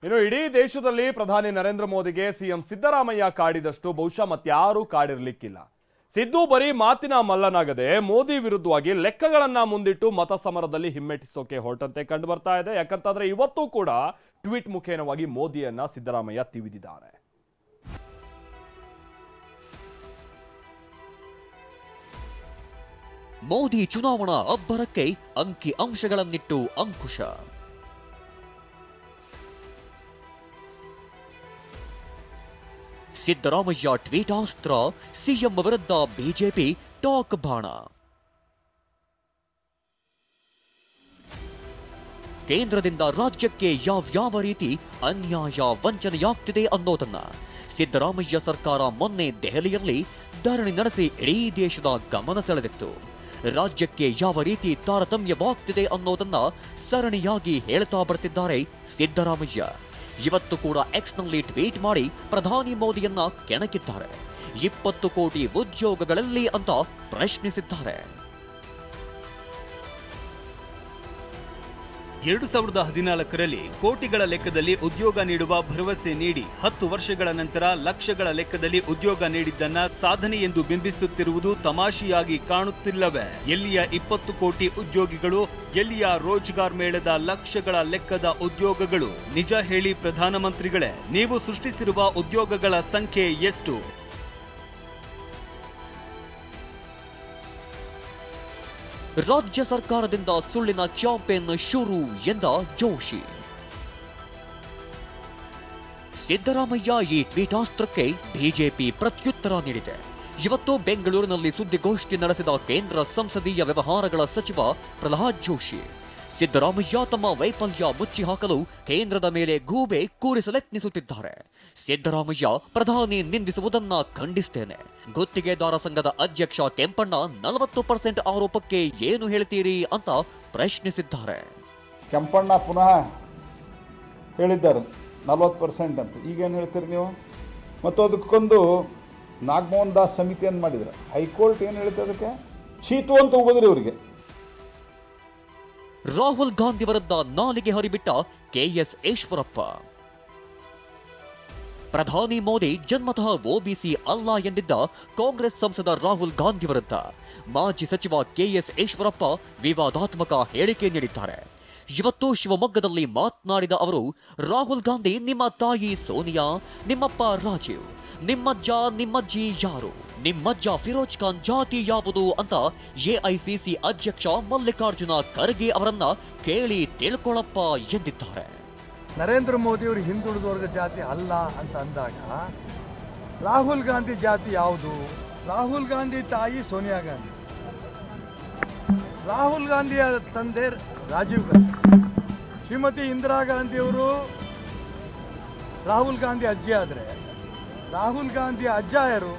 ಇನ್ನು ಇಡೀ ದೇಶದಲ್ಲಿ ಪ್ರಧಾನಿ ನರೇಂದ್ರ ಮೋದಿಗೆ ಸಿಎಂ ಸಿದ್ದರಾಮಯ್ಯ ಕಾಡಿದಷ್ಟು ಬಹುಶಃ ಮತ್ಯಾರೂ ಕಾಡಿರಲಿಕ್ಕಿಲ್ಲ. ಸಿದ್ದು ಬರೀ ಮಾತಿನ ಮಲ್ಲನಾಗದೆ ಮೋದಿ ವಿರುದ್ಧವಾಗಿ ಲೆಕ್ಕಗಳನ್ನ ಮುಂದಿಟ್ಟು ಮತ ಸಮರದಲ್ಲಿ ಹಿಮ್ಮೆಟ್ಟಿಸೋಕೆ ಹೊರಟಂತೆ ಕಂಡು ಬರ್ತಾ ಇದೆ. ಯಾಕಂತಂದ್ರೆ ಇವತ್ತು ಕೂಡ ಟ್ವೀಟ್ ಮುಖೇನವಾಗಿ ಮೋದಿಯನ್ನ ಸಿದ್ದರಾಮಯ್ಯ ತಿವಿದಿದ್ದಾರೆ. ಮೋದಿ ಚುನಾವಣಾ ಅಬ್ಬರಕ್ಕೆ ಅಂಕಿ ಅಂಶಗಳನ್ನಿಟ್ಟು ಅಂಕುಶ. ಸಿದ್ದರಾಮಯ್ಯ ಟ್ವೀಟಾಸ್ತ್ರ, ಸಿಎಂ ವಿರುದ್ಧ ಬಿಜೆಪಿ ಟಾಕ್ ಬಾಣ. ಕೇಂದ್ರದಿಂದ ರಾಜ್ಯಕ್ಕೆ ಯಾವ್ಯಾವ ರೀತಿ ಅನ್ಯಾಯ ವಂಚನೆಯಾಗ್ತಿದೆ ಅನ್ನೋದನ್ನ ಸಿದ್ದರಾಮಯ್ಯ ಸರ್ಕಾರ ಮೊನ್ನೆ ದೆಹಲಿಯಲ್ಲಿ ಧರಣಿ ನಡೆಸಿ ಇಡೀ ದೇಶದ ಗಮನ ಸೆಳೆದಿತ್ತು. ರಾಜ್ಯಕ್ಕೆ ಯಾವ ರೀತಿ ತಾರತಮ್ಯವಾಗ್ತಿದೆ ಅನ್ನೋದನ್ನ ಸರಣಿಯಾಗಿ ಹೇಳ್ತಾ ಬರ್ತಿದ್ದಾರೆ ಸಿದ್ದರಾಮಯ್ಯ. ಇವತ್ತು ಕೂಡ ಎಕ್ಸ್ನಲ್ಲಿ ಟ್ವೀಟ್ ಮಾಡಿ ಪ್ರಧಾನಿ ಮೋದಿಯನ್ನ ಕೆಣಕಿದ್ದಾರೆ. 20 ಕೋಟಿ ಉದ್ಯೋಗಗಳಲ್ಲಿ ಅಂತ ಪ್ರಶ್ನಿಸಿದ್ದಾರೆ. 2014ರಲ್ಲಿ ಕೋಟಿಗಳ ಲೆಕ್ಕದಲ್ಲಿ ಉದ್ಯೋಗ ನೀಡುವ ಭರವಸೆ ನೀಡಿ 10 ವರ್ಷಗಳ ನಂತರ ಲಕ್ಷಗಳ ಲೆಕ್ಕದಲ್ಲಿ ಉದ್ಯೋಗ ನೀಡಿದ್ದನ್ನ ಸಾಧನೆ ಎಂದು ಬಿಂಬಿಸುತ್ತಿರುವುದು ತಮಾಷೆಯಾಗಿ ಕಾಣುತ್ತಿಲ್ಲವೇ? ಎಲ್ಲಿಯ 20 ಕೋಟಿ ಉದ್ಯೋಗಿಗಳು, ಎಲ್ಲಿಯ ರೋಜ್ಗಾರ್ ಮೇಳದ ಲಕ್ಷಗಳ ಲೆಕ್ಕದ ಉದ್ಯೋಗಗಳು? ನಿಜ ಹೇಳಿ ಪ್ರಧಾನಮಂತ್ರಿಗಳೇ, ನೀವು ಸೃಷ್ಟಿಸಿರುವ ಉದ್ಯೋಗಗಳ ಸಂಖ್ಯೆ ಎಷ್ಟು? ರಾಜ್ಯ ಸರ್ಕಾರದಿಂದ ಸುಳ್ಳಿನ ಕ್ಯಾಂಪೇನ್ ಶುರು ಎಂದ ಜೋಶಿ. ಸಿದ್ದರಾಮಯ್ಯ ಈ ಟ್ವೀಟಾಸ್ತ್ರಕ್ಕೆ ಬಿಜೆಪಿ ಪ್ರತ್ಯುತ್ತರ ನೀಡಿದೆ. ಇವತ್ತು ಬೆಂಗಳೂರಿನಲ್ಲಿ ಸುದ್ದಿಗೋಷ್ಠಿ ನಡೆಸಿದ ಕೇಂದ್ರ ಸಂಸದೀಯ ವ್ಯವಹಾರಗಳ ಸಚಿವ ಪ್ರಹ್ಲಾದ್ ಜೋಶಿ, ಸಿದ್ದರಾಮಯ್ಯ ತಮ್ಮ ವೈಫಲ್ಯ ಮುಚ್ಚಿ ಹಾಕಲು ಕೇಂದ್ರದ ಮೇಲೆ ಗೂಬೆ ಕೂರಿಸಲೆತ್ನಿಸುತ್ತಿದ್ದಾರೆ. ಸಿದ್ದರಾಮಯ್ಯ ಪ್ರಧಾನಿ ನಿಂದಿಸುವುದನ್ನ ಖಂಡಿಸ್ತೇನೆ. ಗುತ್ತಿಗೆದಾರ ಸಂಘದ ಅಧ್ಯಕ್ಷ ಕೆಂಪಣ್ಣ 40% ಆರೋಪಕ್ಕೆ ಏನು ಹೇಳ್ತೀರಿ ಅಂತ ಪ್ರಶ್ನಿಸಿದ್ದಾರೆ. ಕೆಂಪಣ್ಣ ಪುನಃ ಹೇಳಿದ್ದಾರೆ 40% ಅಂತ. ಈಗೇನು ಹೇಳ್ತೀರಿ ನೀವು? ಮತ್ತು ಅದಕ್ಕೊಂದು ನಾಗಮೋಹನ್ ದಾಸ್ ಸಮಿತಿಯನ್ನು ಮಾಡಿದ್ರು. ಹೈಕೋರ್ಟ್ ಏನು ಹೇಳ್ತದೆ ಅದಕ್ಕೆ? ಚೀತು ಅಂತ ಹೋಗೋದ್ರಿ ಇವರಿಗೆ. ರಾಹುಲ್ ಗಾಂಧಿ ವಿರುದ್ಧ ನಾಲಿಗೆ ಹರಿಬಿಟ್ಟ ಕೆಎಸ್ ಈಶ್ವರಪ್ಪ. ಪ್ರಧಾನಿ ಮೋದಿ ಜನ್ಮತಃ ಒಬಿಸಿ ಅಲ್ಲ ಎಂದಿದ್ದ ಕಾಂಗ್ರೆಸ್ ಸಂಸದ ರಾಹುಲ್ ಗಾಂಧಿ ವಿರುದ್ಧ ಮಾಜಿ ಸಚಿವ ಕೆಎಸ್ ಈಶ್ವರಪ್ಪ ವಿವಾದಾತ್ಮಕ ಹೇಳಿಕೆ ನೀಡಿದ್ದಾರೆ. ಇವತ್ತು ಶಿವಮೊಗ್ಗದಲ್ಲಿ ಮಾತನಾಡಿದ ಅವರು, ರಾಹುಲ್ ಗಾಂಧಿ ನಿಮ್ಮ ತಾಯಿ ಸೋನಿಯಾ, ನಿಮ್ಮಪ್ಪ ರಾಜೀವ್, ನಿಮ್ಮಜ್ಜ ನಿಮ್ಮಜ್ಜಿ ಯಾರು, ನಿಮ್ಮಜ್ಜ ಫಿರೋಜ್ ಖಾನ್ ಜಾತಿ ಯಾವುದು ಅಂತ ಎಐಸಿಸಿ ಅಧ್ಯಕ್ಷ ಮಲ್ಲಿಕಾರ್ಜುನ ಖರ್ಗೆ ಅವರನ್ನ ಕೇಳಿ ತಿಳ್ಕೊಳ್ಳಪ್ಪ ಎಂದಿದ್ದಾರೆ. ನರೇಂದ್ರ ಮೋದಿ ಅವರು ಹಿಂದುಳಿದ ವರ್ಗ ಜಾತಿ ಅಲ್ಲ ಅಂತ ಅಂದಾಗ ರಾಹುಲ್ ಗಾಂಧಿ ಜಾತಿ ಯಾವುದು? ರಾಹುಲ್ ಗಾಂಧಿ ತಾಯಿ ಸೋನಿಯಾ ಗಾಂಧಿ, ರಾಹುಲ್ ಗಾಂಧಿಯ ತಂದೆ ರಾಜೀವ್ ಗಾಂಧಿ, ಶ್ರೀಮತಿ ಇಂದಿರಾ ಗಾಂಧಿಯವರು ರಾಹುಲ್ ಗಾಂಧಿ ಅಜ್ಜಿ ಆದರೆ ರಾಹುಲ್ ಗಾಂಧಿಯ ಅಜ್ಜ ಯಾರು?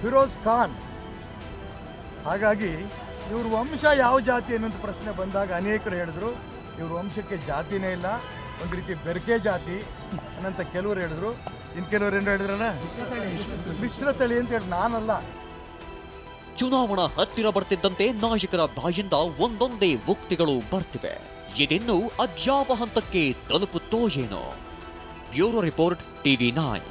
ಫಿರೋಜ್ ಖಾನ್. ಹಾಗಾಗಿ ಇವ್ರ ವಂಶ ಯಾವ ಜಾತಿ ಅನ್ನೋದು ಪ್ರಶ್ನೆ ಬಂದಾಗ ಅನೇಕರು ಹೇಳಿದ್ರು ಇವ್ರ ವಂಶಕ್ಕೆ ಜಾತಿನೇ ಇಲ್ಲ, ಒಂದು ರೀತಿ ಬೆರಕೆ ಜಾತಿ ಅನ್ನಂತ ಕೆಲವರು ಹೇಳಿದ್ರು. ಇನ್ನು ಕೆಲವರು ಏನು ಹೇಳಿದ್ರಲ್ಲ, ಮಿಶ್ರತಳಿ ಅಂತ ಹೇಳಿ. ನಾನಲ್ಲ. ಚುನಾವಣಾ ಹತ್ತಿರ ಬರ್ತಿದ್ದಂತೆ ನಾಯಕರ ಬಾಯಿಂದ ಒಂದೊಂದೇ ಉಕ್ತಿಗಳು ಬರ್ತಿವೆ. ಇದಿನ್ನು ಅದ್ಯಾವ ಹಂತಕ್ಕೆ ತಲುಪುತ್ತೋ ಏನೋ. Bureau report, TV9.